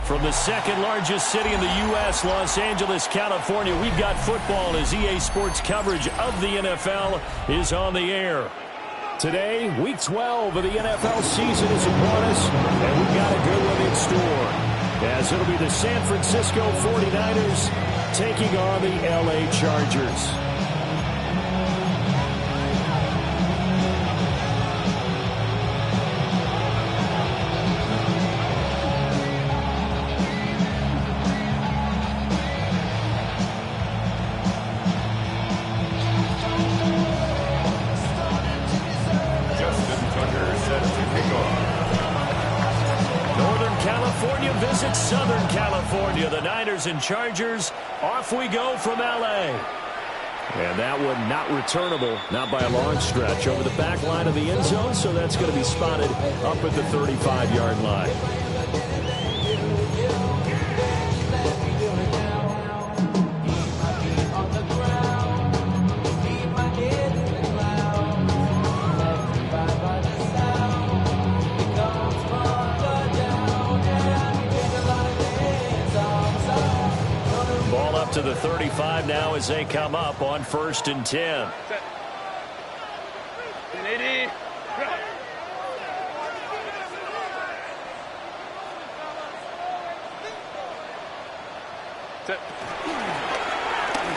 From the second largest city in the U.S., Los Angeles, California, we've got football as EA Sports coverage of the NFL is on the air. Today, Week 12 of the NFL season is upon us, and we've got a good one in store, as it'll be the San Francisco 49ers taking on the L.A. Chargers. Visit Southern California. The Niners and Chargers, off we go from L.A. And that one not returnable, not by a long stretch, over the back line of the end zone, so that's going to be spotted up at the 35-yard line. To the 35 now as they come up on 1st and 10.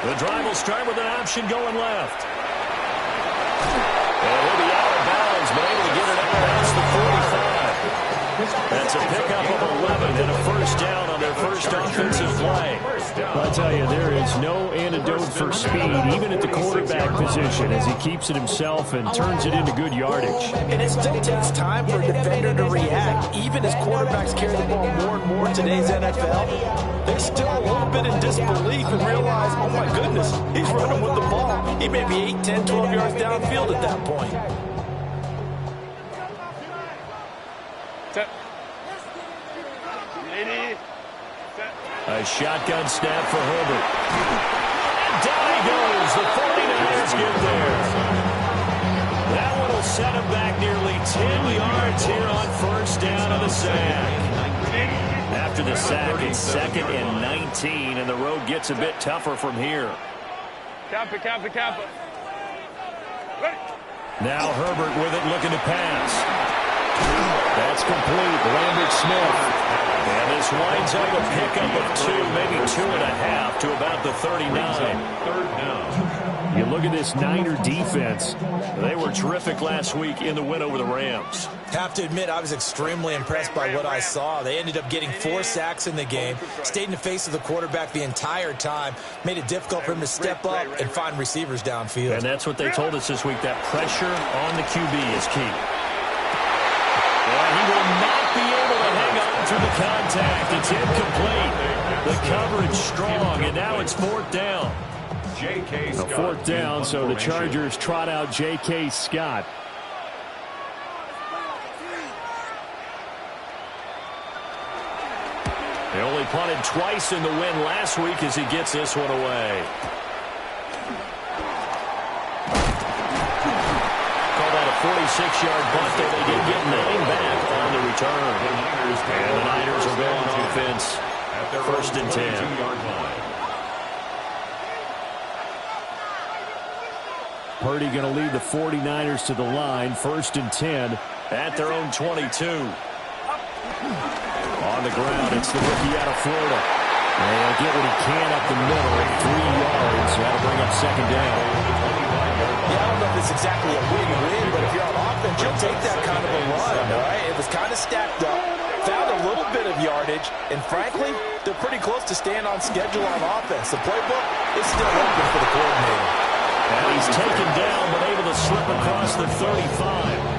The drive will start with an option going left. And he'll be out of bounds, but able to get it out past the 45. That's a pickup of 11 and a first down on their first offensive play. I tell you, there is no antidote for speed, even at the quarterback position, as he keeps it himself and turns it into good yardage. And it still takes time for a defender to react. Even as quarterbacks carry the ball more and more in today's NFL, they're still a little bit in disbelief and realize, oh my goodness, he's running with the ball. He may be 8, 10, 12 yards downfield at that point. A shotgun snap for Herbert. And down he goes. The 49ers get there. That one will set him back nearly 10 yards here on first down on the sack. After the sack, it's 2nd and 19, and the road gets a bit tougher from here. Kappa. Now Herbert with it, looking to pass. That's complete. Lambert Smith. And this winds up a pickup of 2, maybe 2.5 to about the 39. Third down. You look at this Niner defense. They were terrific last week in the win over the Rams. Have to admit, I was extremely impressed by what I saw. They ended up getting 4 sacks in the game, stayed in the face of the quarterback the entire time, made it difficult for him to step up and find receivers downfield. And that's what they told us this week, that pressure on the QB is key. And he will not be able to hang on to the contact. It's incomplete. The coverage strong, and now it's 4th down. A 4th down, so the Chargers trot out J.K. Scott. They only punted twice in the win last week as he gets this one away. Call that a 46-yard punt, though they did get 9 back on the return. And the Niners will go on offense at their 1st and 10. Purdy going to lead the 49ers to the line, 1st and 10 at their own 22. On the ground, it's the rookie out of Florida. And he'll get what he can up the middle at 3 yards. That'll bring up 2nd down. Yeah, I don't know if it's exactly a win-win, but if you're on offense, you'll take that kind of a run, all right? It was kind of stacked up, found a little bit of yardage, and frankly, they're pretty close to staying on schedule on offense. The playbook is still open for the coordinator. And he's taken down, but able to slip across the 35.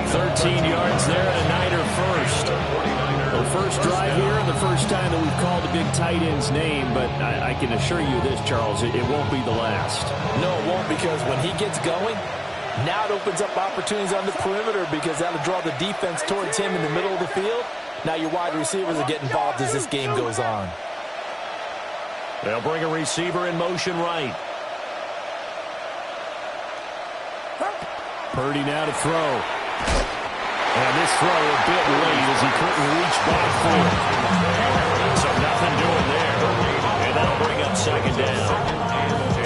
13 yards there and a Niner first. The first drive here and the first time that we've called a big tight end's name, but I can assure you this, Charles, it won't be the last. No, it won't, because when he gets going, now it opens up opportunities on the perimeter because that'll draw the defense towards him in the middle of the field. Now your wide receivers will get involved as this game goes on. They'll bring a receiver in motion right. Purdy now to throw. And this throw a bit late as he couldn't reach back for it. So nothing doing there. And that'll bring up second down.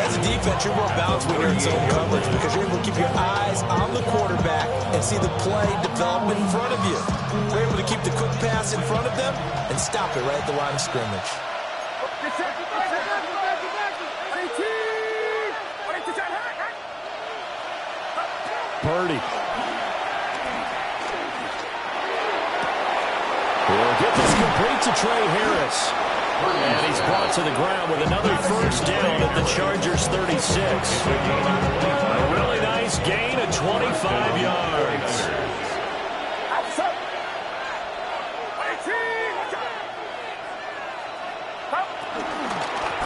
As a defense, you're more balanced when you're in zone coverage because you're able to keep your eyes on the quarterback and see the play develop in front of you. You're able to keep the quick pass in front of them and stop it right at the line of scrimmage. Purdy. He'll get this complete to Trey Harris. And he's brought to the ground with another first down at the Chargers' 36. A really nice gain of 25 yards.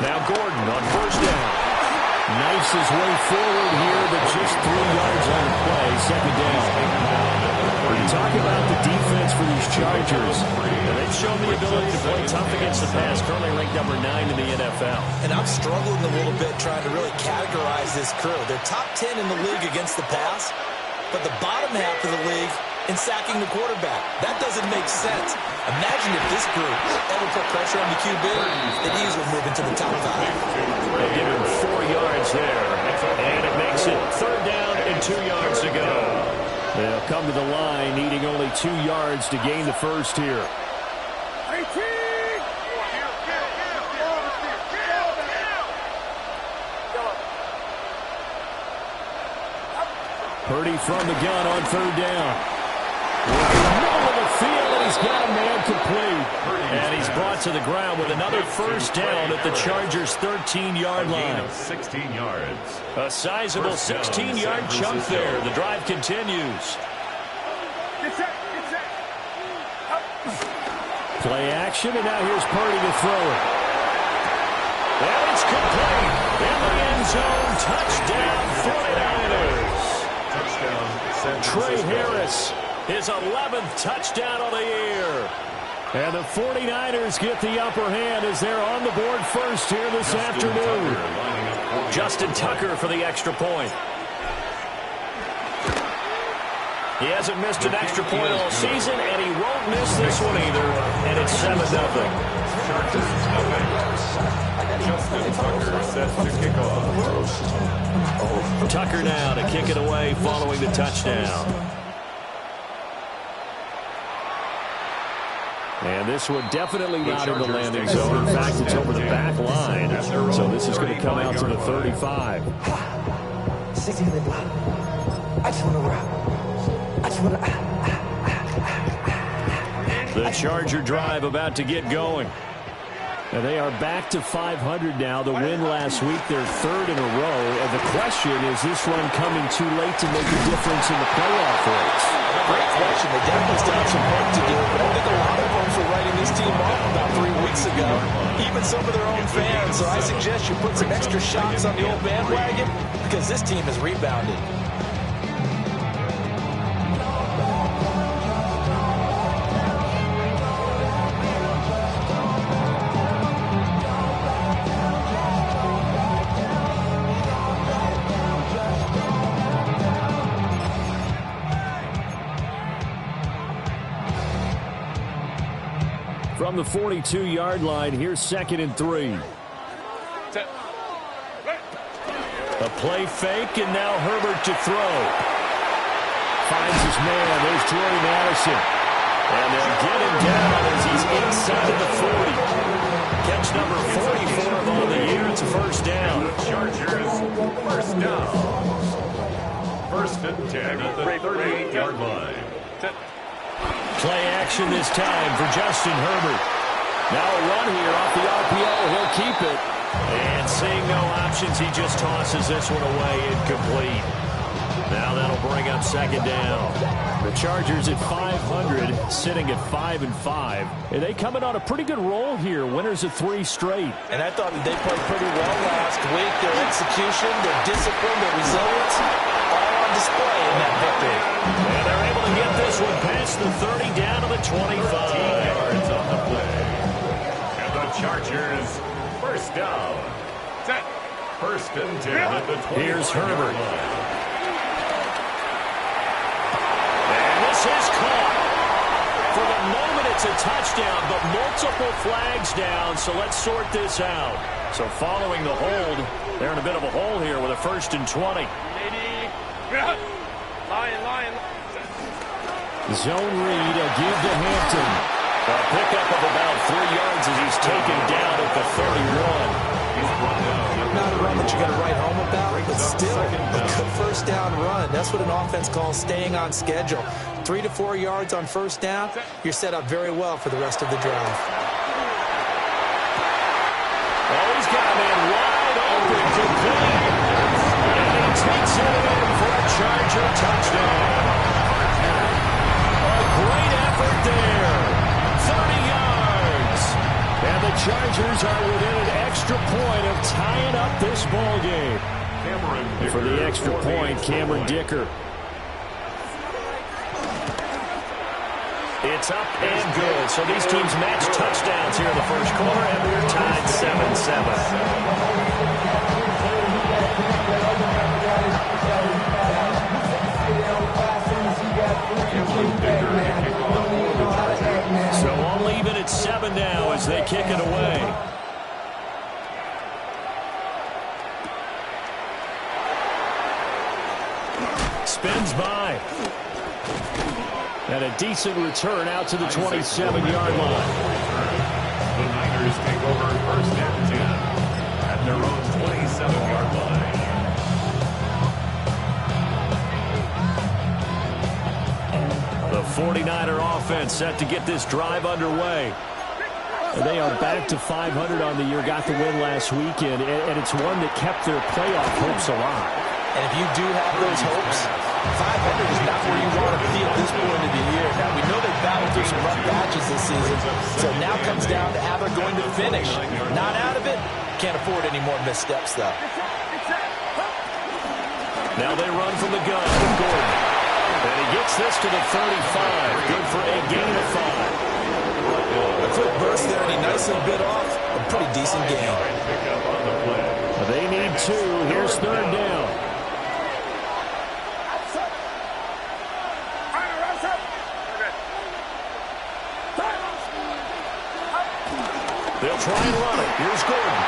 Now Gordon on first down. Knifes his way forward here, but just 3 yards on the play. Second down. When you talk about the defense for these Chargers, they've shown the ability to play tough against the pass, currently ranked number 9 in the NFL. And I'm struggling a little bit trying to really categorize this crew. They're top 10 in the league against the pass, but the bottom half of the league in sacking the quarterback. That doesn't make sense. Imagine if this group ever put pressure on the QB, they'd easily move into the top 5. They give him 4 yards there, and it makes it third down and 2 yards to go. They'll come to the line, needing only 2 yards to gain the first here. Purdy from the gun on third down. In the middle of the field, and he's got a man complete. And he's brought to the ground with another first down at the Chargers' 13-yard line. 16 yards. A sizable 16-yard chunk there. The drive continues. Play action, and now here's Purdy to throw it. And it's complete. In the end zone, touchdown 49ers. Touchdown. Trey Harris, his 11th touchdown of the year. And the 49ers get the upper hand as they're on the board first here this afternoon. Justin Tucker for the extra point. He hasn't missed an extra point all season, and he won't miss this one either. And it's 7-0. Justin Tucker set to kick off. Tucker now to kick it away following the touchdown. And this one definitely not in the landing zone. In fact, it's over the back line. So this is going to come out to the 35. The Charger drive about to get going. And they are back to 500 now. The win last week, their third in a row. And the question, is this run coming too late to make a difference in the playoff race? Great question. They definitely still have some work to do, but I think a lot of folks were writing this team off about 3 weeks ago, even some of their own fans. So I suggest you put some extra shots on the old bandwagon because this team has rebounded. From the 42-yard line, here's 2nd and 3. A play fake, and now Herbert to throw. Finds his man. There's Jordy Madison. And they'll get him down as he's inside the 40. Catch number 44 on the year. It's a first down. Chargers, first down. First and 10 at the 38-yard line. Play action this time for Justin Herbert. Now a run here off the RPO. He'll keep it. And seeing no options, he just tosses this one away, incomplete. Now that'll bring up second down. The Chargers at 500, sitting at 5-5. And they coming on a pretty good roll here. Winners of 3 straight. And I thought that they played pretty well last week. Their execution, their discipline, their resilience, all on display in that victory. And they're able to get this one past the 30 down to the 25. Yards on the play. And the Chargers, first down. Set. First and 10 at the 20. Here's Herbert. This is caught. For the moment, it's a touchdown, but multiple flags down, so let's sort this out. So following the hold, they're in a bit of a hole here with a first and 20. Zone read, a give to Hampton. A pickup of about 3 yards as he's taken down at the 31. Not a run that you're going to write home about, but still a good first down run. That's what an offense calls staying on schedule. 3 to 4 yards on first down, you're set up very well for the rest of the drive. Oh, he's got a man wide open to play. And he takes it in for a Charger touchdown. A great effort there. 30 yards. And the Chargers are within an extra point of tying up this ball game. For the extra point, Cameron Dicker. It's up and good. So these teams match touchdowns here in the first quarter, and we're tied 7-7. So all even at 7 now as they kick it away. Spins by. And a decent return out to the 27-yard line. The Niners take over first and 10 at their own 27-yard line. The 49er offense set to get this drive underway. They are back to 500 on the year, got the win last weekend, and it's one that kept their playoff hopes alive. And if you do have those hopes, 500 is not where you want to be at this point of the year. Now, we know they've battled through some rough patches this season, so now comes down to how they're going to finish. Not out of it, can't afford any more missteps, though. Now they run from the gun with Gordon. And he gets this to the 35. Good for a gain of 5. A quick burst there, and he nicely bit off a pretty decent gain. They need 2. Here's third down. They'll try and run it. Here's Gordon.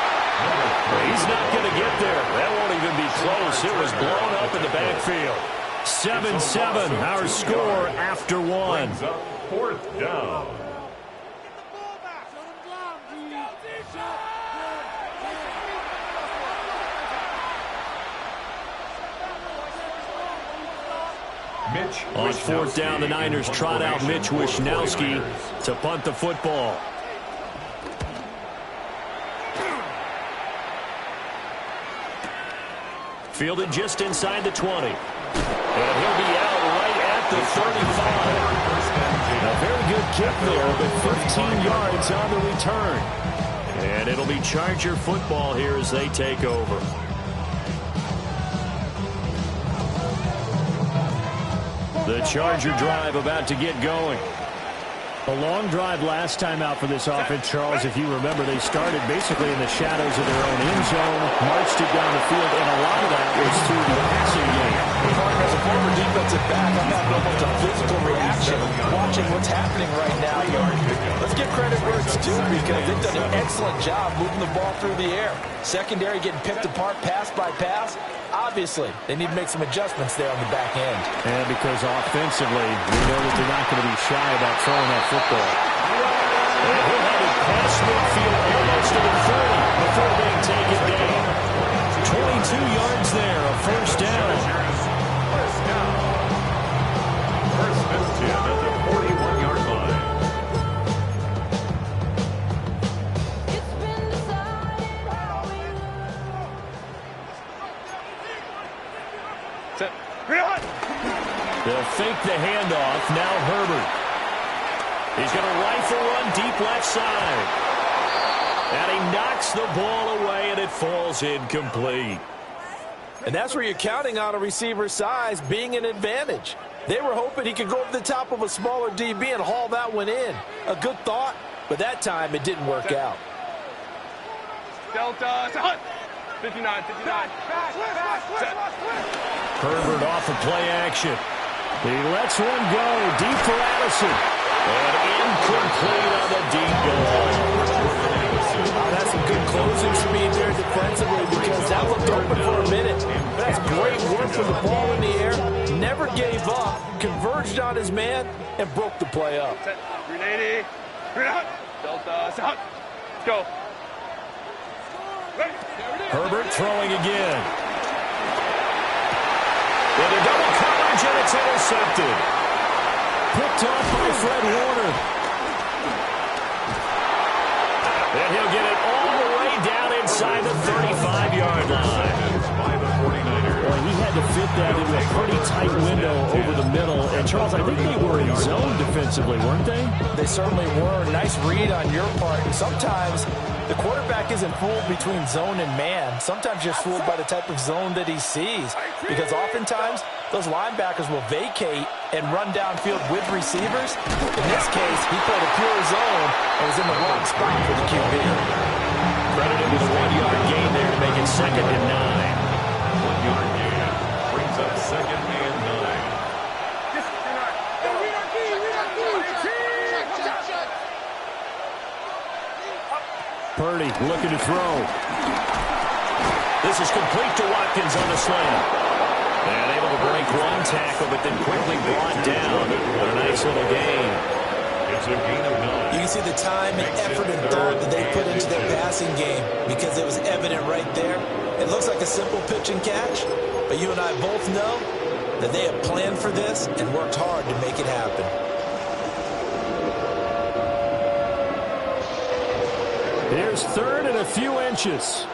He's not going to get there. That won't even be close. It was blown up in the backfield. 7-7, our score after 1. Fourth down. On fourth down, the Niners trot out Mitch Wishnowsky to punt the football. Fielded just inside the 20. And he'll be out right at the 35. A very good kick there, but 15 yards on the return. And it'll be Charger football here as they take over. The Charger drive about to get going. A long drive last time out for this offense, Charles. If you remember, they started basically in the shadows of their own end zone, marched it down the field, and a lot of that was through the passing game. As a former defensive back, I'm having almost a physical reaction watching what's happening right now. Let's give credit where it's due because they've done an excellent job moving the ball through the air. Secondary getting picked apart pass by pass. Obviously, they need to make some adjustments there on the back end. And because offensively, we know that they're not going to be shy about throwing that football. And he'll have it past midfield almost to the 30 before being taken down. 22 yards there, a first down. First and 10 at the 41-yard line. fake the handoff. Now Herbert. He's going to rifle run deep left side. And he knocks the ball away, and it falls incomplete. And that's where you're counting on a receiver's size being an advantage. They were hoping he could go over the top of a smaller DB and haul that one in. A good thought, but that time it didn't work out. Delta, 59. Herbert off of play action. He lets one go deep for Addison. And incomplete on the deep ball. That's some good closing speed there defensively because that looked open for a minute. That's great work with the ball in the air. Never gave up, converged on his man, and broke the play up. Grenade. Delta, let's go. Herbert throwing again. Into double coverage, and it's intercepted. Picked off by Fred Warner. And he'll get it all the way down inside the 35-yard line. Boy, he had to fit that into a pretty tight window over the middle. And, Charles, I think they were in zone defensively, weren't they? They certainly were. Nice read on your part. And sometimes the quarterback isn't fooled between zone and man. Sometimes you're fooled by the type of zone that he sees. Because oftentimes, those linebackers will vacate and run downfield with receivers. In this case, he played a pure zone and was in the wrong spot for the QB. Credited with a 1-yard gain there to make it 2nd and 9. 1-yard gain brings up 2nd and 9. Purdy looking to throw. This is complete to Watkins on the slant. And able to break one tackle, but then quickly brought down. What a nice little gain. It's a gain of 9. You can see the time and effort and thought that they put into their passing game because it was evident right there. It looks like a simple pitch and catch, but you and I both know that they have planned for this and worked hard to make it happen. Here's 3rd and a few inches.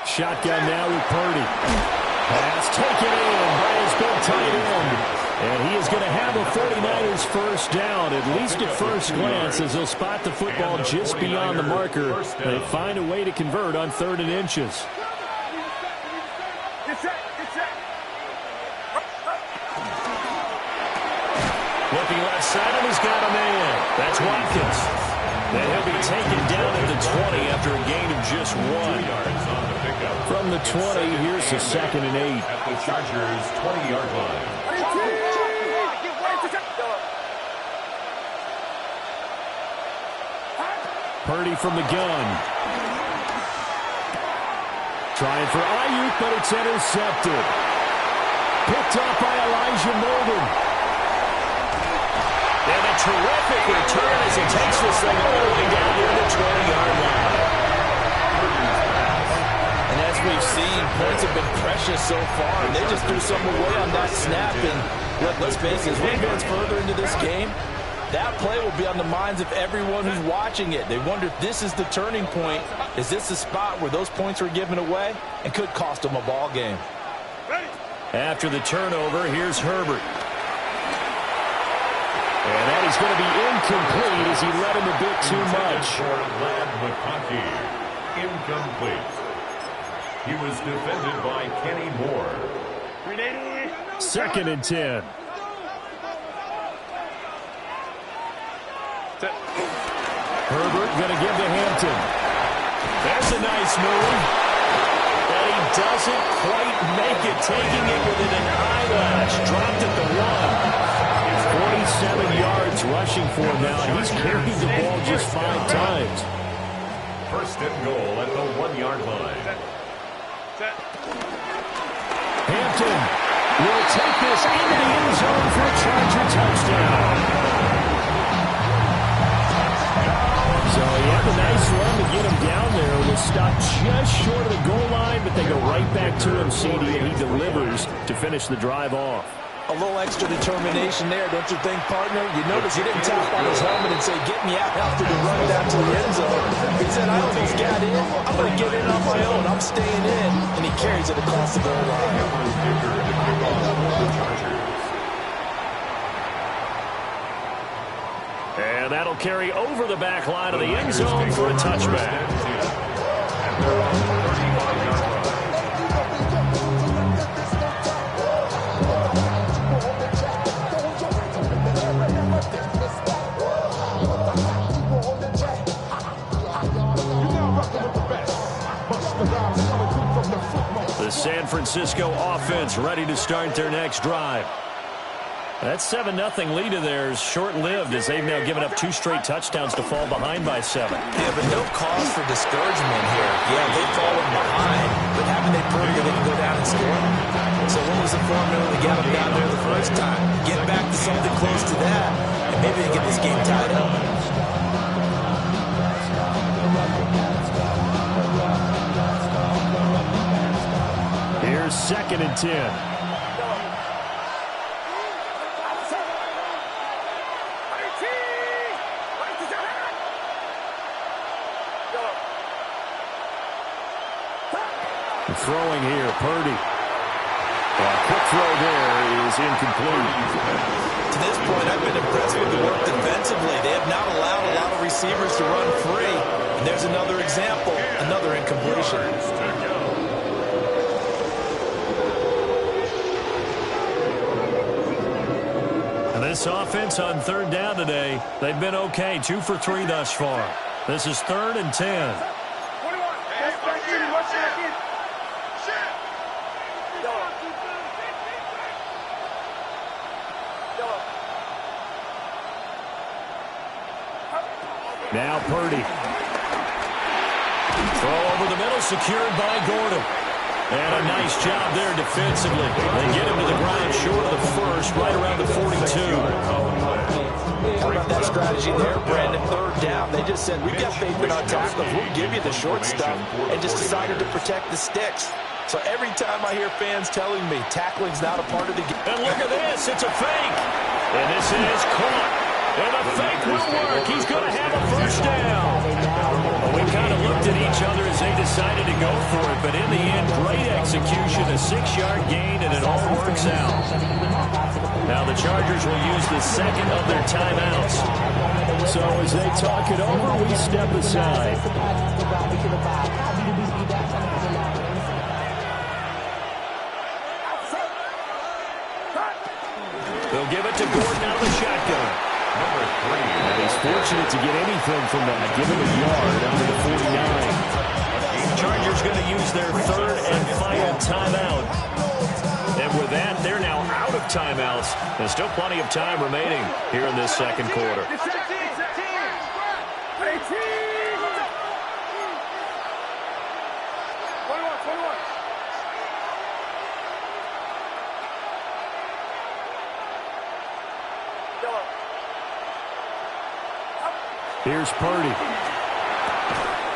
Shotgun now with Purdy. Pass taken in by his big tight end. And he is going to have a 49ers first down, at least at first glance, as they'll spot the football just beyond the marker. They find a way to convert on 3rd and inches. Looking left side, and he's got a man. That's Watkins. Then he'll be taken down at the 20 after a gain of just 1. From the 20, here's the 2nd and 8. At the Chargers' 20-yard line. Purdy from the gun. Trying for Ayuk, but it's intercepted. Picked up by Elijah Molden. And a terrific return as he takes this thing all the way down near the 20-yard line. And as we've seen, points have been precious so far, and they just threw something away on that snap. And let's face it, as we advance further into this game, that play will be on the minds of everyone who's watching it. They wonder if this is the turning point. Is this the spot where those points were given away and could cost them a ball game? After the turnover, here's Herbert. And that is going to be incomplete as he led him a bit too much. Incomplete. He was defended by Kenny Moore. 2nd and 10. Herbert going to give to Hampton. There's a nice move. And he doesn't quite make it, taking it within an eyelash. Dropped at the 1. 47 yards rushing for him now, and he's carried the ball just 5 times. 1st and goal at the 1-yard line. Hampton will take this into the end zone for a Charger touchdown. So he had a nice run to get him down there. Was stopped just short of the goal line, but they go right back to him, CD, and he delivers to finish the drive off. A little extra determination there, don't you think, partner? You notice he didn't tap on his helmet and say, get me out after the run down to the end zone. He said, I almost got in. I'm going to get in on my own. I'm staying in. And he carries it across the goal line. And that'll carry over the back line of the end zone for a touchback. The San Francisco offense ready to start their next drive. That 7-0 lead of theirs short-lived as they've now given up 2 straight touchdowns to fall behind by 7. Yeah, but no cause for discouragement here. Yeah, they've fallen behind, but haven't they proved that they can go down and score? So what was the formula to get them down there the first time? Get back to something close to that, and maybe they get this game tied up. Here's 2nd and 10. Throwing here, Purdy. Quick throw there is incomplete. To this point, I've been impressed with the work defensively. They have not allowed a lot of receivers to run free. And there's another example, another incompletion. And this offense on 3rd down today, they've been okay. 2 for 3 thus far. This is 3rd and 10. Now Purdy. Throw over the middle, secured by Gordon. And a nice job there defensively. They get him to the ground short of the first, right around the 42. How about that strategy there, Brandon? 3rd down. They just said, we've got faith in our tackles. We'll give you the short stuff, and just decided to protect the sticks. So every time I hear fans telling me tackling's not a part of the game. And look at this. It's a fake. And this is caught. And the fake will work. He's going to have a first down. We kind of looked at each other as they decided to go for it. But in the end, great execution, a 6-yard gain, and it all works out. Now the Chargers will use the 2nd of their timeouts. So as they talk it over, we step aside. They'll give it to Gordon out of the shotgun. And he's fortunate to get anything from that. Give him a yard under the 49. Chargers going to use their 3rd and final timeout. And with that, they're now out of timeouts. There's still plenty of time remaining here in this 2nd quarter. Here's Purdy.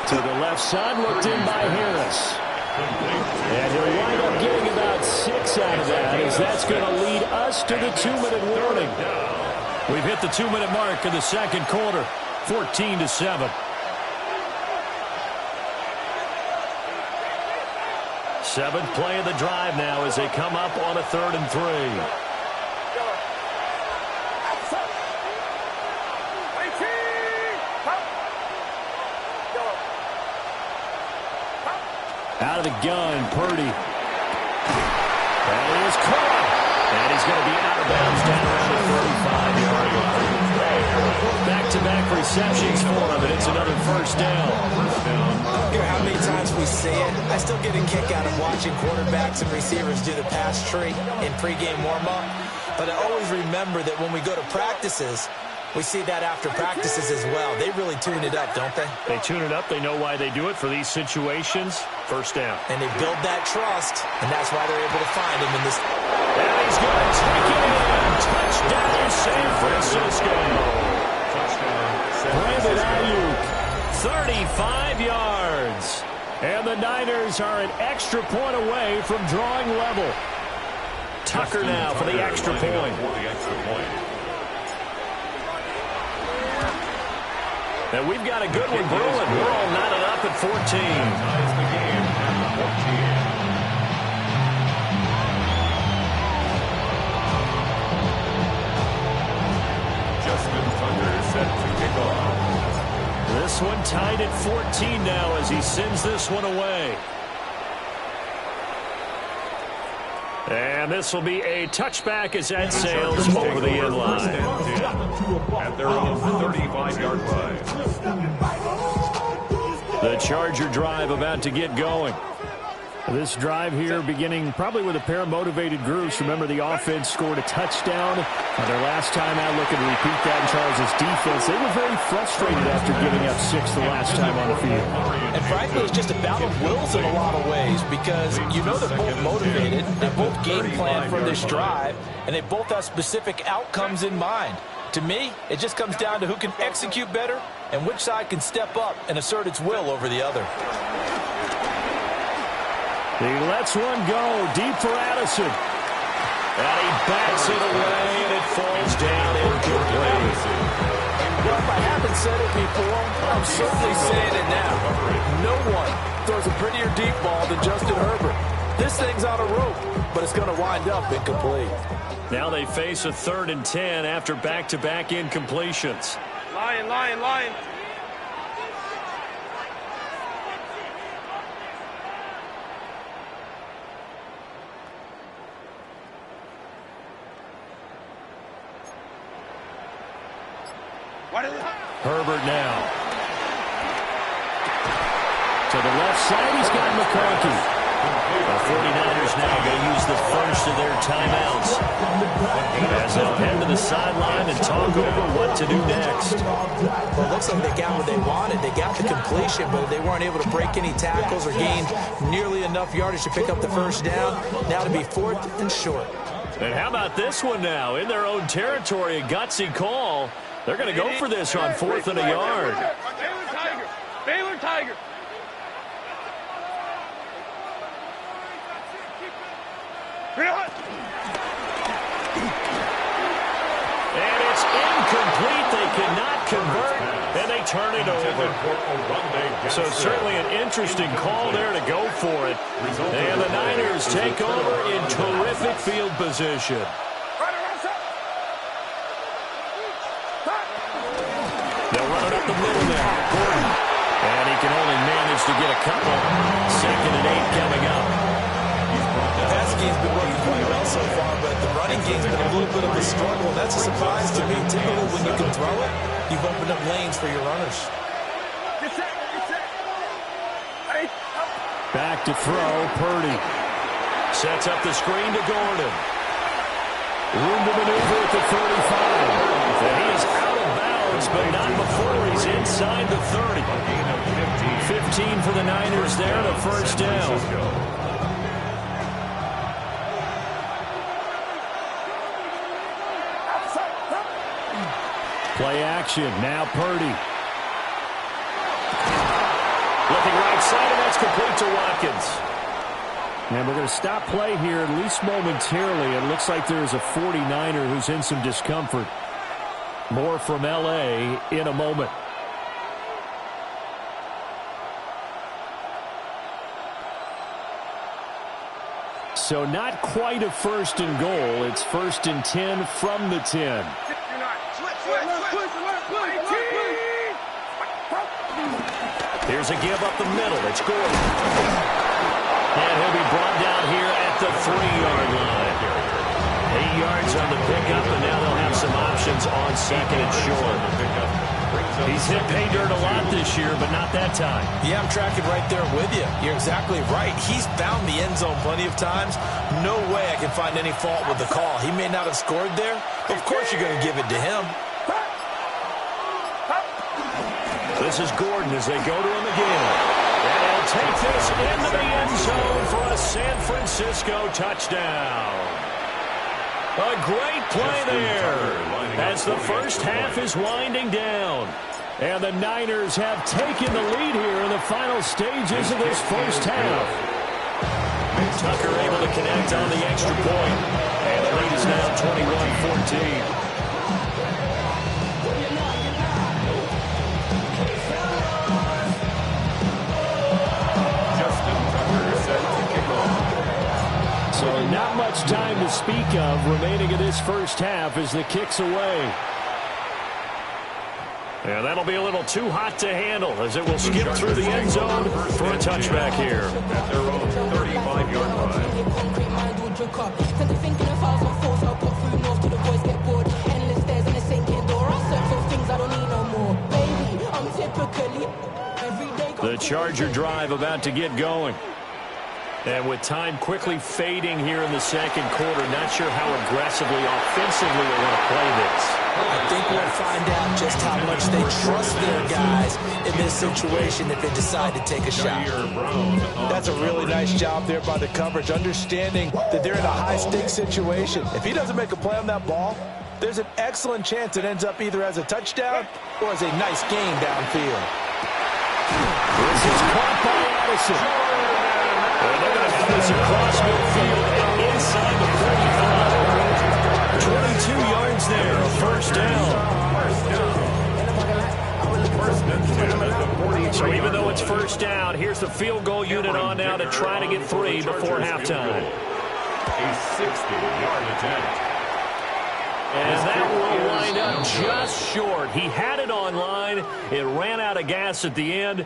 To the left side, looked in by Harris. And he'll wind up getting about 6 out of that, as that's going to lead us to the 2-minute warning. We've hit the 2-minute mark in the 2nd quarter, 14-7. 7th play of the drive now as they come up on a 3rd and 3. Out of the gun, Purdy. And he is caught. And he's going to be out of bounds down around the 35-yard line. Back-to-back receptions for him, and it's another first down. I don't care how many times we say it, I still get a kick out of watching quarterbacks and receivers do the pass tree in pregame warm-up. But I always remember that when we go to practices, we see that after practices as well. They really tune it up, don't they? They tune it up. They know why they do it for these situations. First down. And they build that trust, and that's why they're able to find him in this. And he's going to take it in. Touchdown, San Francisco. Brandon Ayuk, 35 yards. And the Niners are an extra point away from drawing level. Tucker now for the extra point. And we've got a good one brewing. We're all knotted up at 14. Ties the game at 14. Set to kick off. This one tied at 14 now as he sends this one away. And this will be a touchback as that sails over the end line. At their own 35-yard line. The Charger drive about to get going. This drive here beginning probably with a pair of motivated groups. Remember, the offense scored a touchdown on their last time out, looking to repeat that in Charles' defense. They were very frustrated after giving up 6 the last time on the field. And frankly, it's just a battle of wills in a lot of ways because you know they're both motivated, they both game plan for this drive, and they both have specific outcomes in mind. To me, it just comes down to who can execute better and which side can step up and assert its will over the other. He lets one go deep for Addison. And he backs it away, and it falls down incomplete. Well, if I haven't said it before, I'm certainly saying it now. No one throws a prettier deep ball than Justin Herbert. This thing's on a rope, but it's going to wind up incomplete. Now they face a 3rd and 10 after back-to-back incompletions. Lion, lion, lion. Herbert now. To the left side, he's got McCarthy. The 49ers now going to use the first of their timeouts as they'll head to the sideline and talk over what to do next. Well, it looks like they got what they wanted. They got the completion, but they weren't able to break any tackles or gain nearly enough yardage to pick up the first down. Now to be 4th and short. And how about this one now? In their own territory, a gutsy call. They're going to go for this on 4th and a yard. Baylor Tiger. Baylor Tiger. And it's incomplete. They cannot convert, and they turn it over. So certainly an interesting call there to go for it. And the Niners take over in terrific field position. They'll run it up the middle now. Gordon. And he can only manage to get a couple. 2nd and 8 coming up. The pass game's been working quite well so far, but the running game's been a little bit of a struggle. That's a surprise to me. Typically, when you can throw it, you've opened up lanes for your runners. Back to throw. Purdy sets up the screen to Gordon. Room to maneuver at the 35. And he is out of bounds, but not before he's inside the 30. 15 for the Niners there and a first down. Play action. Now Purdy. Looking right side, and that's complete to Watkins. And we're going to stop play here, at least momentarily. It looks like there's a 49er who's in some discomfort. More from L.A. in a moment. So not quite a 1st and goal. It's 1st and 10 from the 10. Here's a give up the middle. It's Gordon. And he'll be brought down here at the 3-yard line. 8 yards on the pickup, and now they'll have some options on 2nd and short. He's hit pay dirt a lot this year, but not that time. Yeah, I'm tracking right there with you. You're exactly right. He's found the end zone plenty of times. No way I can find any fault with the call. He may not have scored there, but of course you're going to give it to him. This is Gordon as they go to him again. And he'll take this into the end zone for a San Francisco touchdown. A great play there as the first half is winding down. And the Niners have taken the lead here in the final stages of this first half. Tucker able to connect on the extra point. lead is now 21-14. So not much time to speak of remaining in this first half as the kick's away. And that'll be a little too hot to handle as it will skip through the end zone for a touchback here. At their own 35-yard line. The Charger drive about to get going. And with time quickly fading here in the second quarter, not sure how aggressively, offensively they want to play this. I think we'll find out just how much they trust their guys in this situation if they decide to take a shot. That's a really nice job there by the coverage, understanding that they're in a high-stakes situation. If he doesn't make a play on that ball, there's an excellent chance it ends up either as a touchdown or as a nice gain downfield. This is caught by Addison. And they're going to have this across midfield and inside the 45. 22 yards there, a first down. So even though it's first down, here's the field goal unit on now to try to get 3 before halftime. A 60-yard attempt. And that will wind up just short. He had it online. It ran out of gas at the end.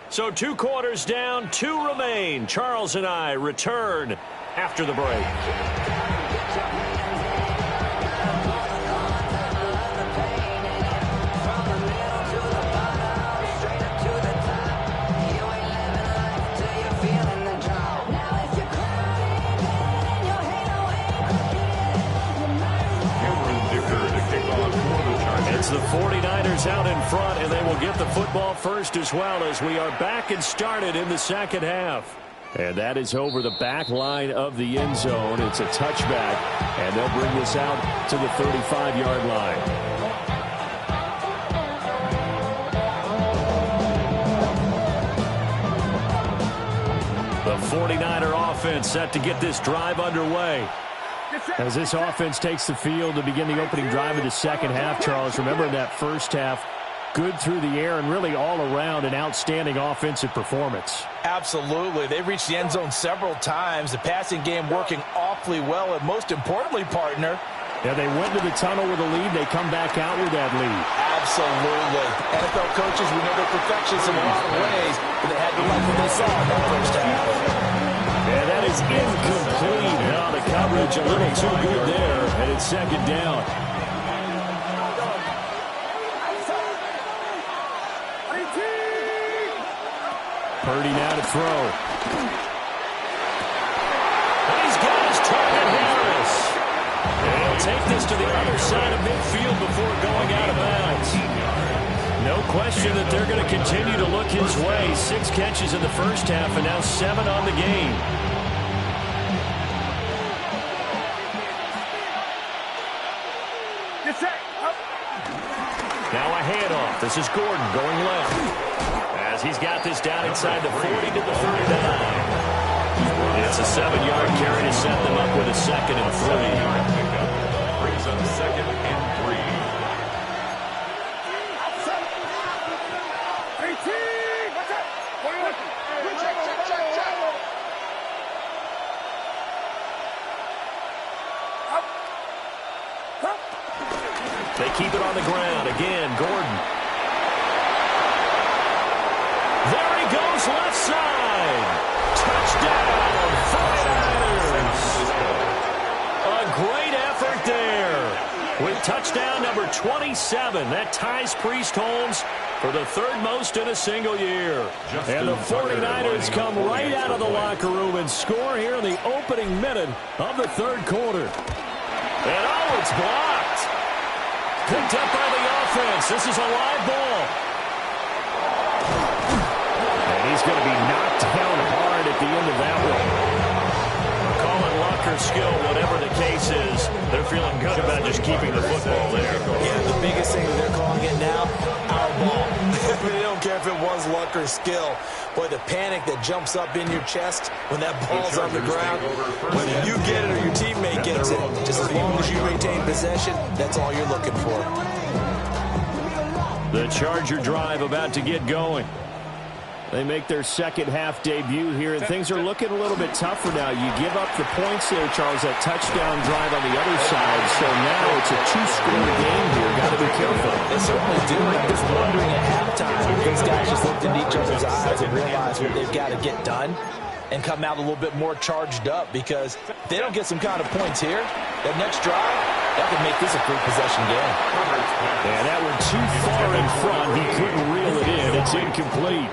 So 2 quarters down, 2 remain. Charles and I return after the break. It's the 49ers out in front, and they will get the football first as well as we are back and started in the second half. And that is over the back line of the end zone. It's a touchback, and they'll bring this out to the 35-yard line. The 49er offense set to get this drive underway. As this offense takes the field to begin the opening drive of the second half, Charles, remember in that first half, good through the air and really all around an outstanding offensive performance. Absolutely. They've reached the end zone several times. The passing game working awfully well, and most importantly, partner, yeah, they went to the tunnel with a lead. They come back out with that lead. Absolutely. NFL coaches, we know they're perfectionists in a lot of ways, but they had to like what they saw in that first half. And that is incomplete. Now the coverage a little too good there, and it's second down. Purdy now to throw. And he's got his target, Harris. And he'll take this to the other side of midfield before going out of bounds. No question that they're going to continue to look his way. 6 catches in the first half and now 7 on the game. Now a handoff. This is Gordon going left. As he's got this down inside the 40 to the 39. It's a 7-yard carry to set them up with a 2nd and 3. Brings up 2nd and 3. They keep it on the ground. Again, Gordon. There he goes, left side. Touchdown, 49ers. A great effort there. With touchdown number 27, that ties Priest Holmes for the 3rd most in a single year. And the 49ers come right out of the locker room and score here in the opening minute of the 3rd quarter. And oh, it's blocked. Picked up by the offense. This is a live ball. And he's going to be knocked down hard at the end of that one. Call it luck or skill, whatever the case is. They're feeling good about just keeping the football there. Yeah, the biggest thing that they're calling it now, our ball. They don't care if it was luck or skill. Boy, the panic that jumps up in your chest when that ball's on the ground, whether you get it or your teammate gets it, just as long as you maintain possession, that's all you're looking for. The Charger drive about to get going. They make their second half debut here, and things are looking a little bit tougher now. You give up the points there, Charles, that touchdown drive on the other side. So now it's a two-score game here. Got to be careful. They certainly do. I'm just wondering at halftime, these guys just looked into each other's eyes and realized what they've got to get done and come out a little bit more charged up, because if they don't get some kind of points here, that next drive, that could make this a three-possession game. And that one too far in front. He couldn't reel it in. It's incomplete.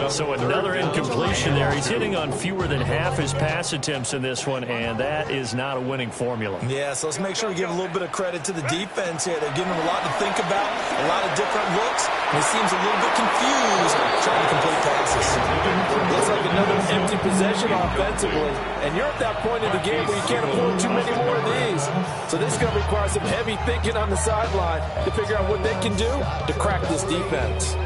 So another incompletion there. He's hitting on fewer than half his pass attempts in this one, and that is not a winning formula. Yeah, so let's make sure we give a little bit of credit to the defense here. They're giving him a lot to think about, a lot of different looks, and he seems a little bit confused trying to complete passes. Looks like another empty possession offensively, and you're at that point in the game where you can't afford too many more of these. So this is going to require some heavy thinking on the sideline to figure out what they can do to crack this defense.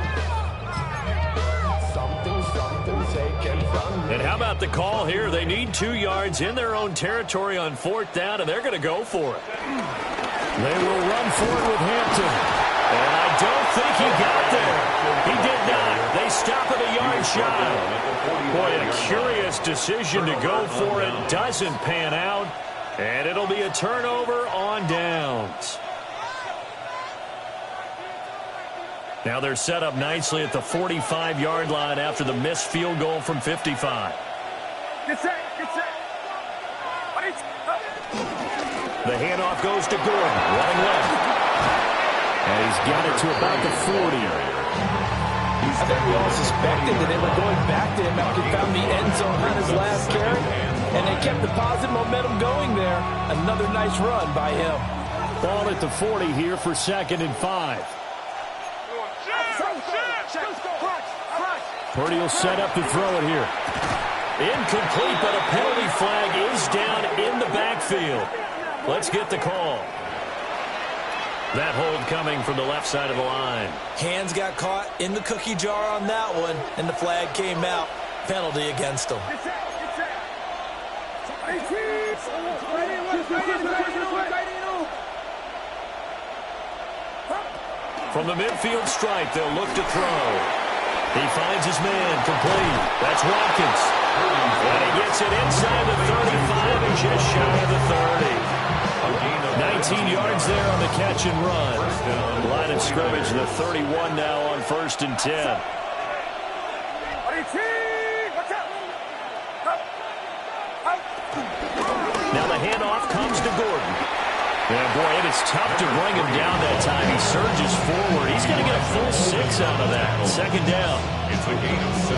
And how about the call here? They need 2 yards in their own territory on 4th down, and they're going to go for it. They will run for it with Hampton. And I don't think he got there. He did not. They stop at a yard shy. Boy, a curious decision to go for it. Doesn't pan out. And it'll be a turnover on downs. Now they're set up nicely at the 45-yard line after the missed field goal from 55. Get set, get set. The handoff goes to Gordon, running left. And he's got it to about the 40. I think we all suspected that they were going back to him after he found the end zone on his last carry, and they kept the positive momentum going there. Another nice run by him. Ball at the 40 here for 2nd and 5. Purdy will set up to throw it here. Incomplete, but a penalty flag is down in the backfield. Let's get the call. That hold coming from the left side of the line. Hands got caught in the cookie jar on that one, and the flag came out. Penalty against him. From the midfield stripe, they'll look to throw. He finds his man, complete. That's Watkins. And he gets it inside the 35 and just shy of the 30. 19 yards there on the catch and run. Line of scrimmage, the 31 now on 1st and 10. Now the handoff comes to Gordon. And boy, it is tough to bring him down that time. He surges forward. He's going to get a full 6 out of that. 2nd down.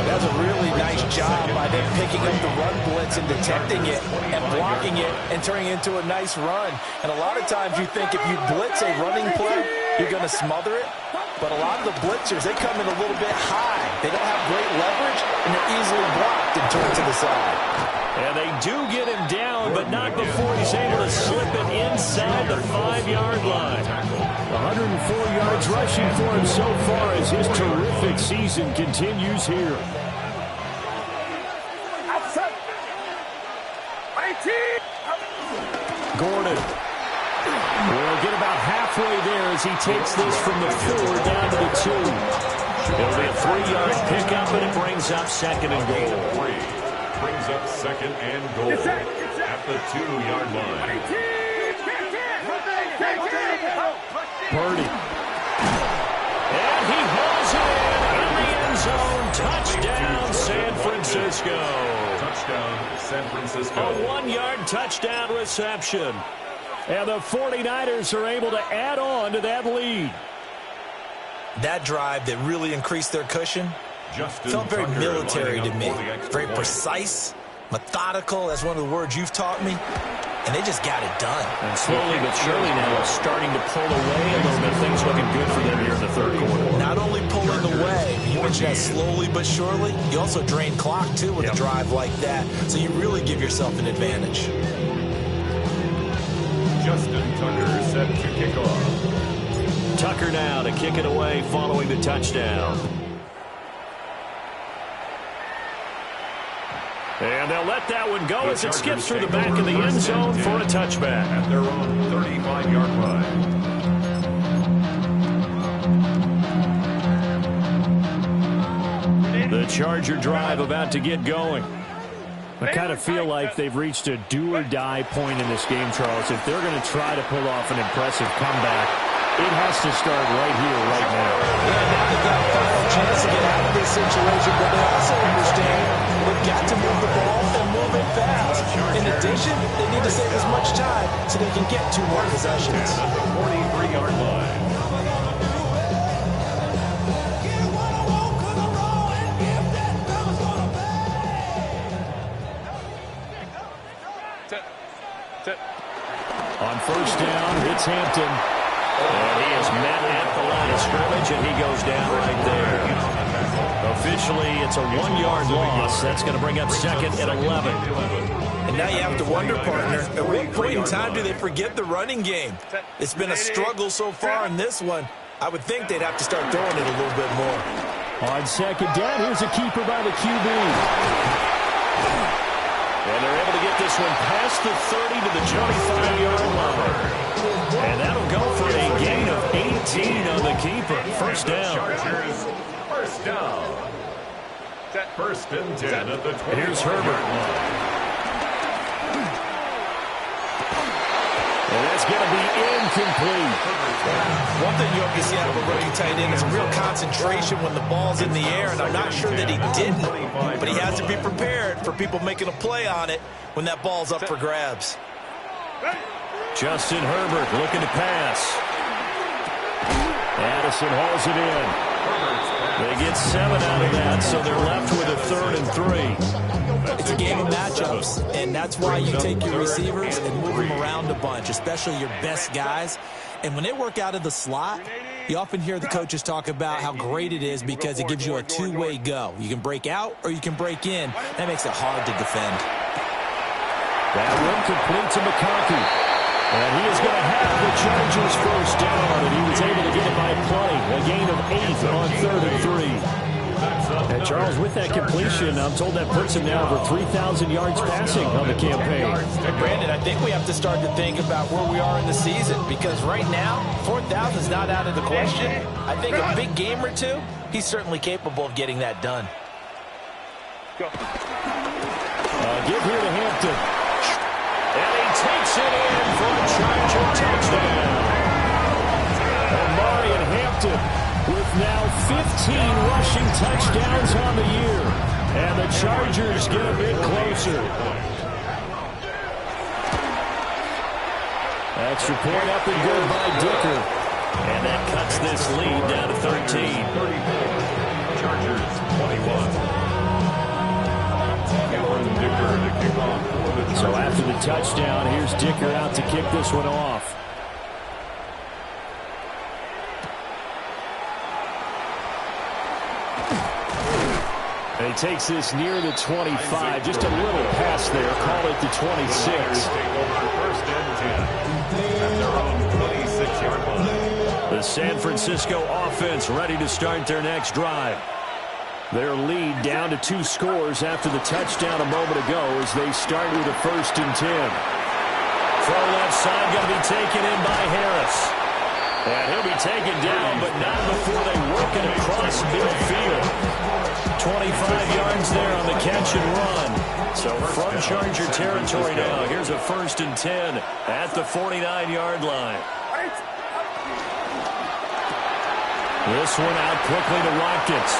That's a really nice job by them picking up the run blitz and detecting it and blocking it and turning it into a nice run. And a lot of times you think if you blitz a running play, you're going to smother it. But a lot of the blitzers, they come in a little bit high. They don't have great leverage, and they're easily blocked and turned to the side. And they do get him down, but not before he's able to slip it inside the 5-yard line. 104 yards rushing for him so far as his terrific season continues here. Gordon will get about halfway there as he takes this from the 4 down to the 2. It'll be a 3-yard pickup, and it brings up 2nd and goal. Brings up 2nd and goal at the 2-yard line. Purdy. And he hauls it in the end zone. Touchdown, San Francisco. Touchdown, San Francisco. A 1-yard touchdown reception. And the 49ers are able to add on to that lead. That drive that really increased their cushion felt very military to me. Very precise, methodical. That's one of the words you've taught me. And they just got it done. And slowly but surely now starting to pull away a little bit. Things looking good for them here in the 3rd quarter. Not only pulling away, you mentioned that slowly but surely, you also drain clock, too, with a drive like that. So you really give yourself an advantage. Justin Tucker set to kick off. Tucker now to kick it away following the touchdown. And they'll let that one go as it skips through the back of the end zone for a touchback. At their own 35-yard line. The Charger drive about to get going. I kind of feel like they've reached a do-or-die point in this game, Charles. If they're going to try to pull off an impressive comeback, it has to start right here, right now. Yeah, now they've got a final chance to get out of this situation, but they also understand they've got to move the ball and move it fast. In addition, they need to save as much time so they can get 2 more possessions. At the 43-yard line. On first down, it's Hampton. And he is met at the line of scrimmage, and he goes down right there. Officially, it's a 1-yard loss. That's going to bring up second and 11. And now you have to wonder, partner, at what point in time do they forget the running game? It's been a struggle so far in this one. I would think they'd have to start throwing it a little bit more. On second down, here's a keeper by the QB. And they're able to get this one past the 30 to the 25-yard line. And that'll go for a gain of 18 on the keeper. First down. Chargers, first down. First and 10 at the 20. Here's Herbert. And that's going to be incomplete. One thing you hope to see out of a rookie tight end is a real concentration when the ball's in the air, and I'm not sure that he didn't, but he has to be prepared for people making a play on it when that ball's up for grabs. Justin Herbert looking to pass. Addison hauls it in. They get 7 out of that, so they're left with a 3rd and 3. It's a game of matchups, and that's why you take your receivers and move them around a bunch, especially your best guys. And when they work out of the slot, you often hear the coaches talk about how great it is because it gives you a 2-way go. You can break out or you can break in. That makes it hard to defend. That one complete to McConkey. And he is going to have the Chargers first down, and he was able to get it by play. A gain of 8 on 3rd and 3. And Charles, with that completion, I'm told that puts him now over 3,000 yards passing on the campaign. Brandon, I think we have to start to think about where we are in the season, because right now, 4,000 is not out of the question. I think a big game or two, he's certainly capable of getting that done. Give here to Hampton. And he takes it in for a Charger touchdown. Amari and Hampton with now 15 rushing touchdowns on the year. And the Chargers get a bit closer. Extra point up and good by Dicker. And that cuts this lead down to 13. Chargers 21. So after the touchdown, here's Dicker out to kick this one off. And he takes this near the 25. Just a little pass there. Call it the 26. The San Francisco offense ready to start their next drive. Their lead down to 2 scores after the touchdown a moment ago as they start with a 1st and 10. Throw left side going to be taken in by Harris. And he'll be taken down, but not before they work it across midfield. 25 yards there on the catch and run. So from Charger territory now, here's a 1st and 10 at the 49-yard line. This one out quickly to Watkins.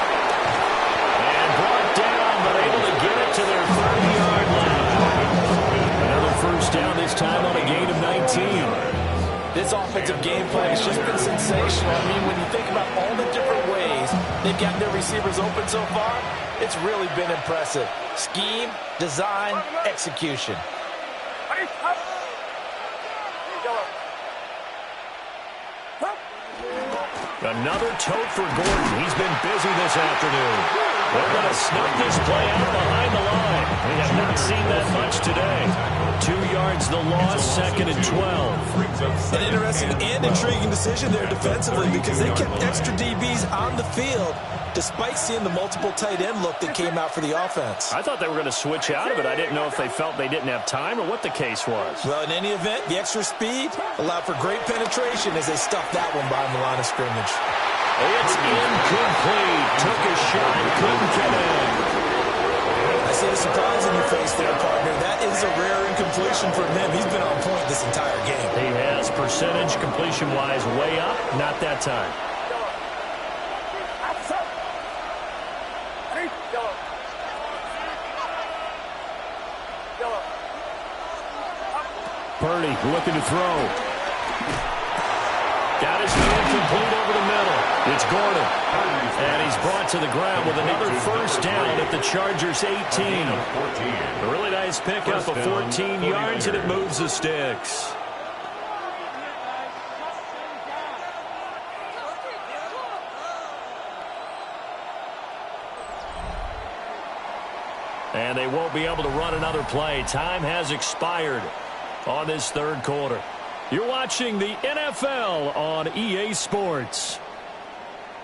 Brought down, but able to get it to their 30-yard line. Another first down, this time on a gain of 19. This offensive game plan has just been sensational. I mean, when you think about all the different ways they've gotten their receivers open so far, it's really been impressive. Scheme, design, execution. Another tote for Gordon. He's been busy this afternoon. They're going to snuff this play out behind the line. We have not seen that much today. 2 yards the loss, 2nd and 12. An interesting and intriguing decision there defensively because they kept extra DBs on the field despite seeing the multiple tight end look that came out for the offense. I thought they were going to switch out of it. I didn't know if they felt they didn't have time or what the case was. Well, in any event, the extra speed allowed for great penetration as they stuffed that one behind the line of scrimmage. It's incomplete. Took a shot, couldn't get in. I see the surprise in your face there, partner. That is a rare incompletion from him. He's been on point this entire game. He has percentage completion-wise way up. Not that time. Purdy looking to throw. Got his man complete over the middle. It's Gordon. And he's brought to the ground with another first down at the Chargers' 18. A really nice pickup of 14 yards, and it moves the sticks. And they won't be able to run another play. Time has expired on this third quarter. You're watching the NFL on EA Sports.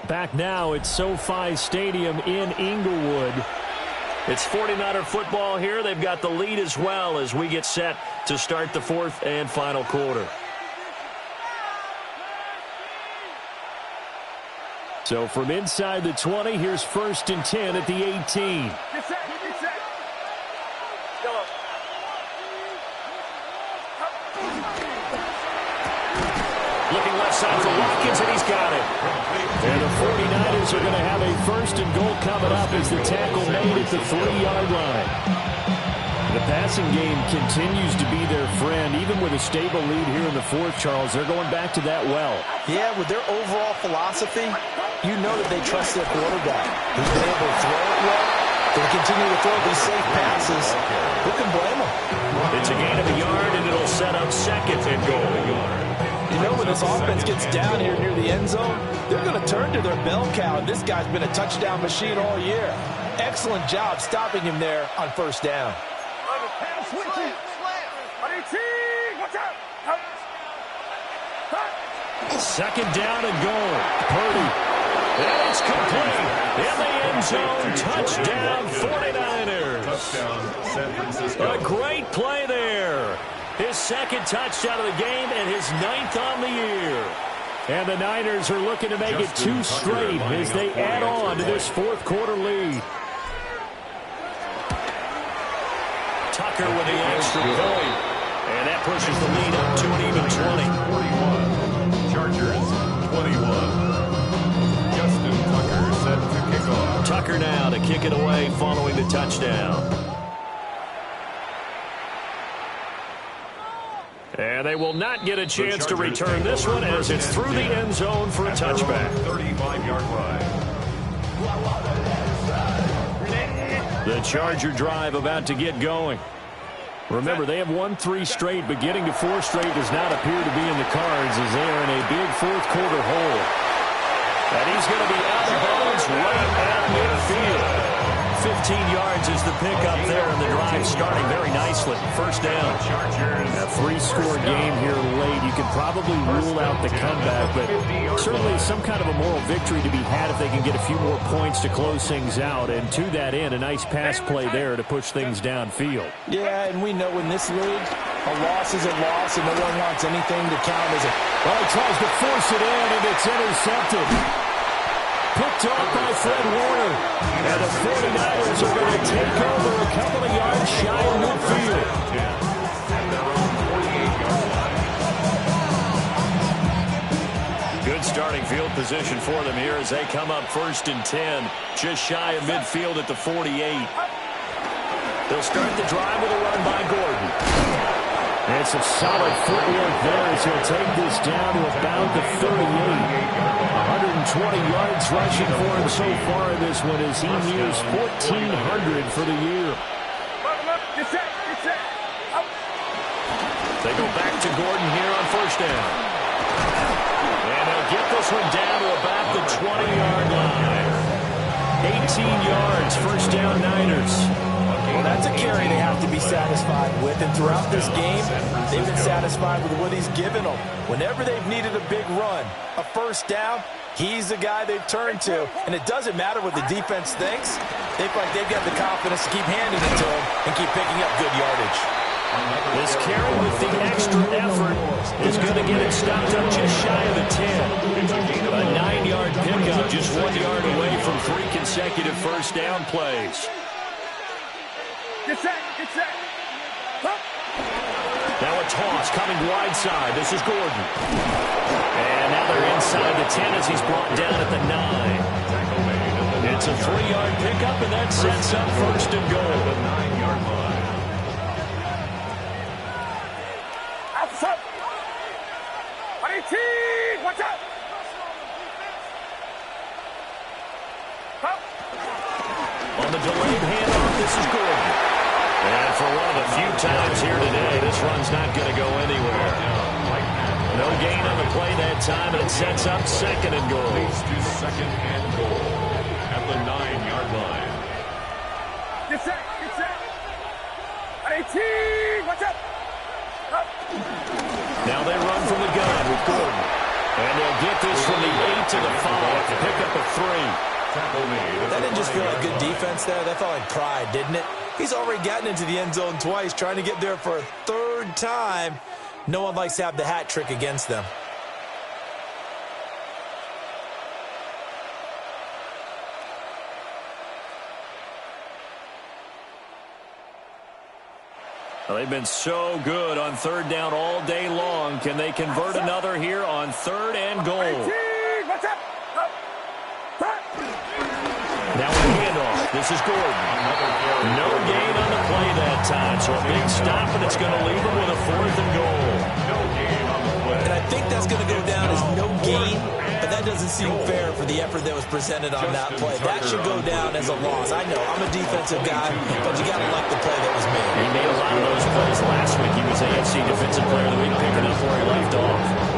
Back now at SoFi Stadium in Inglewood. It's 49er football here. They've got the lead as well as we get set to start the fourth and final quarter. So from inside the 20, here's 1st and 10 at the 18. Get set, get set. Yellow. Looking left side for Watkins, and he's got it. And the 49ers are going to have a 1st and goal coming up as the tackle made at the 3-yard line. The passing game continues to be their friend, even with a stable lead here in the fourth, Charles. They're going back to that well. Yeah, with their overall philosophy, you know that they trust their quarterback. He's been able to throw it well. They continue to throw these safe passes. Who can blame them? It's a gain of a yard, and it'll set up 2nd and goal. You know, when this offense gets down here near the end zone, they're going to turn to their bell cow, and this guy's been a touchdown machine all year. Excellent job stopping him there on 1st down. Second down and goal. Purdy. And it's complete. In the end zone. Touchdown 49ers. Touchdown San Francisco. A great play there. His 2nd touchdown of the game and his 9th on the year. And the Niners are looking to make it 2 straight as they add on to this fourth quarter lead. Tucker with the extra point. And that pushes the lead up to an even 20. 41. Chargers 21. Justin Tucker set to kick off. Tucker now to kick it away following the touchdown. And they will not get a chance to return this one as it's through the end zone for a touchback. 35-yard line. The Charger drive about to get going. Remember, they have won 3 straight, but getting to 4 straight does not appear to be in the cards as they are in a big fourth quarter hole. And he's going to be out of bounds right at midfield. 15 yards is the pickup there, and the drive starting very nicely. 1st down. A 3-score game here late. You can probably rule out the comeback, but certainly some kind of a moral victory to be had if they can get a few more points to close things out. And to that end, a nice pass play there to push things downfield. Yeah, and we know in this league, a loss is a loss, and no one wants anything to count as a... Well, he tries to force it in, and it's intercepted. Picked off by Fred Warner. And the 49ers are going to take over a couple of yards shy of midfield. Good starting field position for them here as they come up 1st and 10. Just shy of midfield at the 48. They'll start the drive with a run by Gordon. And some solid footwork there as he'll take this down to about the 38. 120 yards rushing for him so far in this one as he nears 1,400 for the year. They go back to Gordon here on 1st down. And they'll get this one down to about the 20-yard line. 18 yards, first down Niners. Well, that's a carry they have to be satisfied with. And throughout this game, they've been satisfied with what he's given them. Whenever they've needed a big run, a first down, he's the guy they've turned to. And it doesn't matter what the defense thinks. They feel like they've got the confidence to keep handing it to him and keep picking up good yardage. This carry with the extra effort is going to get it stopped up just shy of the 10. A 9-yard pickup, just 1 yard away from 3 consecutive first down plays. Get set, get set. Now a toss coming wide side. This is Gordon. And now they're inside the 10 as he's brought down at the 9. It's a 3-yard pickup, and that sets up first and goal. The 9-yard line. Outside. 18, watch out. On the delayed handoff, this is Gordon. And for one of the few times here today, this run's not going to go anywhere. No gain on the play that time, and it sets up second and goal. To second and goal at the 9-yard line. Get set, get set. 18, watch out. Now they run from the gun with Gordon. And they'll get this from the 8 to the 5 to pick up a 3. That didn't just feel like good defense there. That felt like pride, didn't it? He's already gotten into the end zone twice, trying to get there for a 3rd time. No one likes to have the hat trick against them. Well, they've been so good on 3rd down all day long. Can they convert another here on 3rd and goal? 18, watch out. Now a handoff. This is Gordon. No gain on the play that time, so a big stop, and it's going to leave him with a 4th and goal. No gain on the play. And I think that's going to go down as no gain, but that doesn't seem fair for the effort that was presented on that play. That should go down as a loss. I know, I'm a defensive guy, but you got to like the play that was made. He made a lot of those plays last week. He was AFC Defensive Player of the Week, picking up where he left off.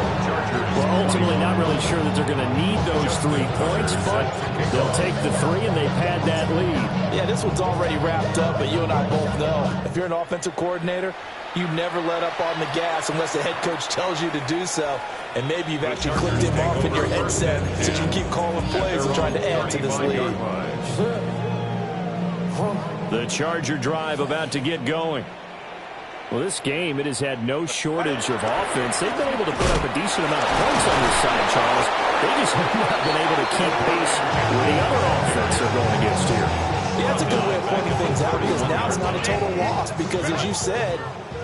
Well, ultimately not really sure that they're going to need those 3 points, but they'll take the 3, and they've had that lead. Yeah, this one's already wrapped up, but you and I both know if you're an offensive coordinator, you never let up on the gas unless the head coach tells you to do so. And maybe you've actually clicked him off in your headset so you can keep calling plays and trying to add to this lead. The Charger drive about to get going. Well, this game, it has had no shortage of offense. They've been able to put up a decent amount of points on this side, Charles. They just have not been able to keep pace with the other offense they're going against here. Yeah, that's a good way of pointing things out because now it's not a total loss because, as you said,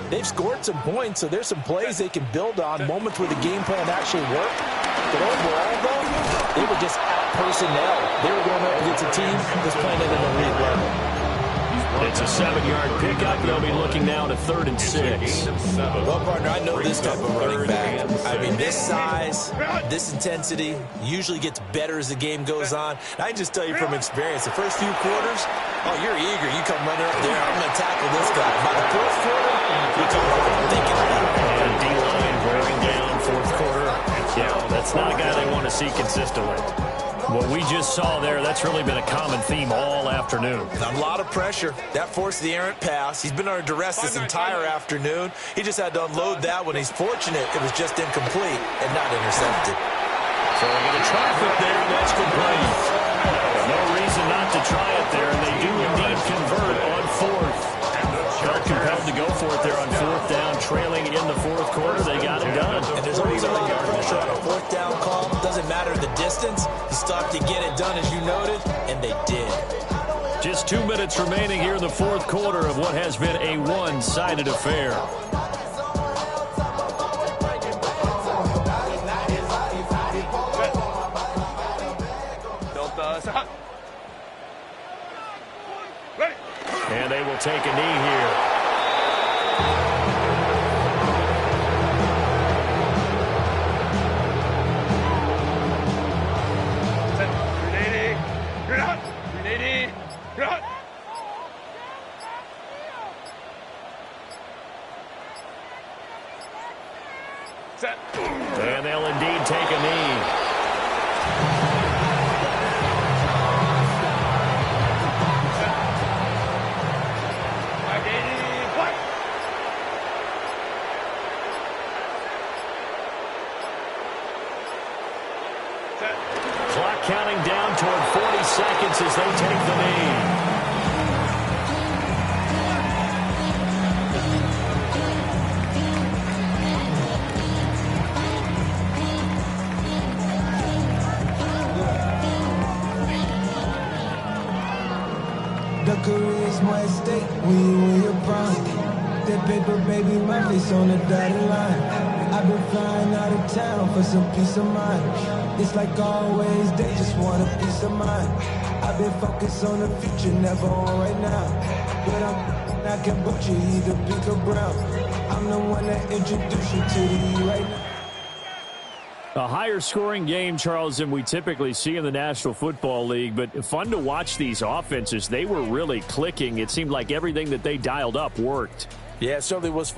they've scored some points, so there's some plays they can build on, moments where the game plan actually worked. But overall, though, they were just out-personnel. They were going up against a team that's playing at an elite level. It's a 7-yard pickup. They'll be looking now to 3rd and 6. Well, partner, I know this type of running back. I mean, this size, this intensity usually gets better as the game goes on. And I can just tell you from experience, the first few quarters, oh, you're eager. You come running up there, I'm going to tackle this guy. By the 4th quarter, you're thinking about it. And D-line wearing down 4th quarter. Yeah, that's not a guy they want to see consistently. What we just saw there, that's really been a common theme all afternoon. A lot of pressure. That forced the errant pass. He's been under duress this entire afternoon. He just had to unload that one. He's fortunate it was just incomplete and not intercepted. So they get a traffic there, and that's complete. No reason not to try it there, and they do indeed convert on 4th. Felt compelled to go for it there on 4th down, trailing in the 4th quarter. They got it done. And there's always a lot of pressure on a 4th down call. Doesn't matter the distance. You still have to get it done, as you noted, and they did. Just 2 minutes remaining here in the 4th quarter of what has been a one-sided affair. And they will take a knee here. And they'll indeed take a knee. Clock counting down toward 40 seconds as they take the knee. The career's more at stake when you in your prime. That paper, baby, my face on the dotted line. I've been flying out of town for some peace of mind. It's like always, they just want a peace of mind. I've been focused on the future, never on right now. But I can butcher either pink or brown. I'm the one that introduced you to the right now. A higher scoring game, Charles, than we typically see in the National Football League, but fun to watch these offenses. They were really clicking. It seemed like everything that they dialed up worked. Yeah, it certainly was fun.